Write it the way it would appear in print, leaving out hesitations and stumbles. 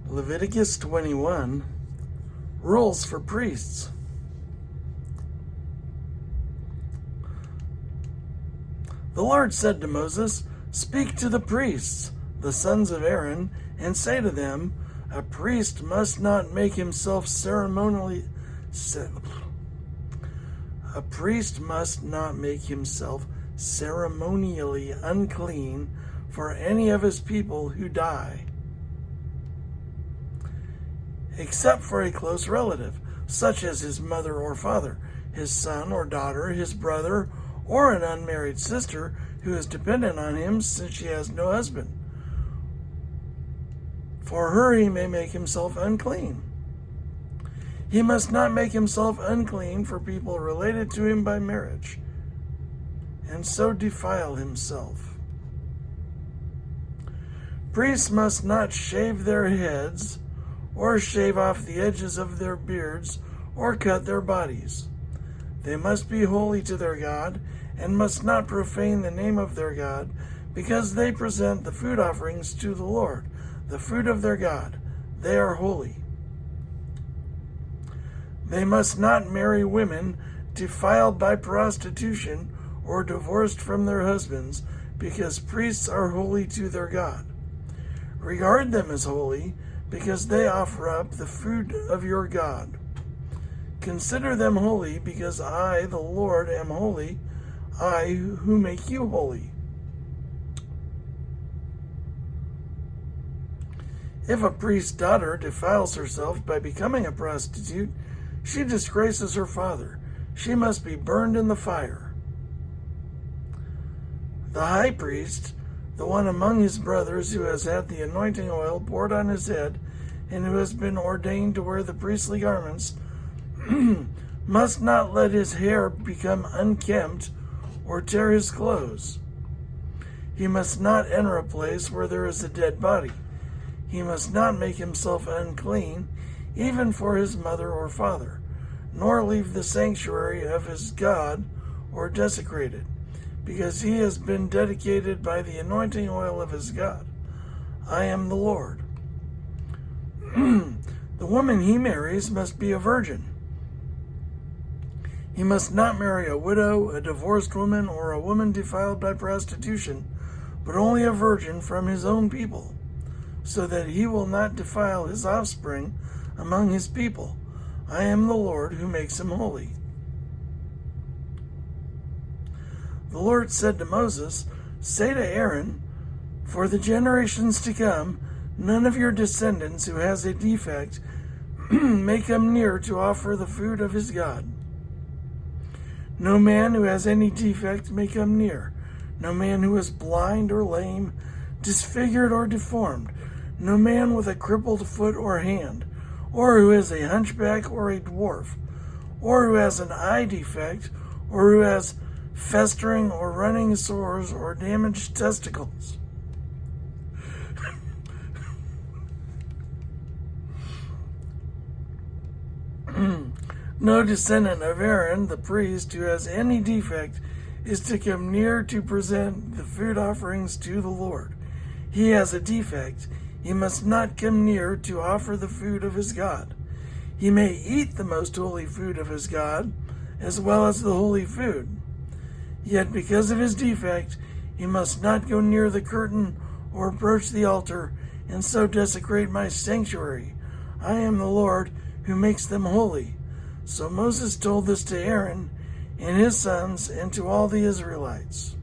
Leviticus 21, rules for priests. The Lord said to Moses, "Speak to the priests, the sons of Aaron, and say to them, a priest must not make himself ceremonially unclean for any of his people who die, except for a close relative, such as his mother or father, his son or daughter, his brother, or an unmarried sister who is dependent on him since she has no husband. For her he may make himself unclean. He must not make himself unclean for people related to him by marriage, and so defile himself. Priests must not shave their heads, or shave off the edges of their beards, or cut their bodies. They must be holy to their God, and must not profane the name of their God, because they present the food offerings to the Lord, the food of their God. They are holy. They must not marry women defiled by prostitution or divorced from their husbands, because priests are holy to their God. Regard them as holy, because they offer up the food of your God. Consider them holy, because I, the Lord, am holy, I who make you holy. If a priest's daughter defiles herself by becoming a prostitute, she disgraces her father. She must be burned in the fire. The high priest, the one among his brothers who has had the anointing oil poured on his head and who has been ordained to wear the priestly garments, must not let his hair become unkempt or tear his clothes. He must not enter a place where there is a dead body. He must not make himself unclean, even for his mother or father, nor leave the sanctuary of his God or desecrate it, because he has been dedicated by the anointing oil of his God. I am the Lord. The woman he marries must be a virgin. He must not marry a widow, a divorced woman, or a woman defiled by prostitution, but only a virgin from his own people, so that he will not defile his offspring among his people. I am the Lord who makes him holy. The Lord said to Moses, "Say to Aaron, for the generations to come, none of your descendants who has a defect may come near to offer the food of his God. No man who has any defect may come near. No man who is blind or lame, disfigured or deformed. No man with a crippled foot or hand, or who is a hunchback or a dwarf, or who has an eye defect, or who has festering or running sores or damaged testicles. No descendant of Aaron, the priest, who has any defect is to come near to present the food offerings to the Lord. He has a defect. He must not come near to offer the food of his God. He may eat the most holy food of his God, as well as the holy food. Yet because of his defect, he must not go near the curtain or approach the altar, and so desecrate my sanctuary. I am the Lord who makes them holy." So Moses told this to Aaron and his sons and to all the Israelites.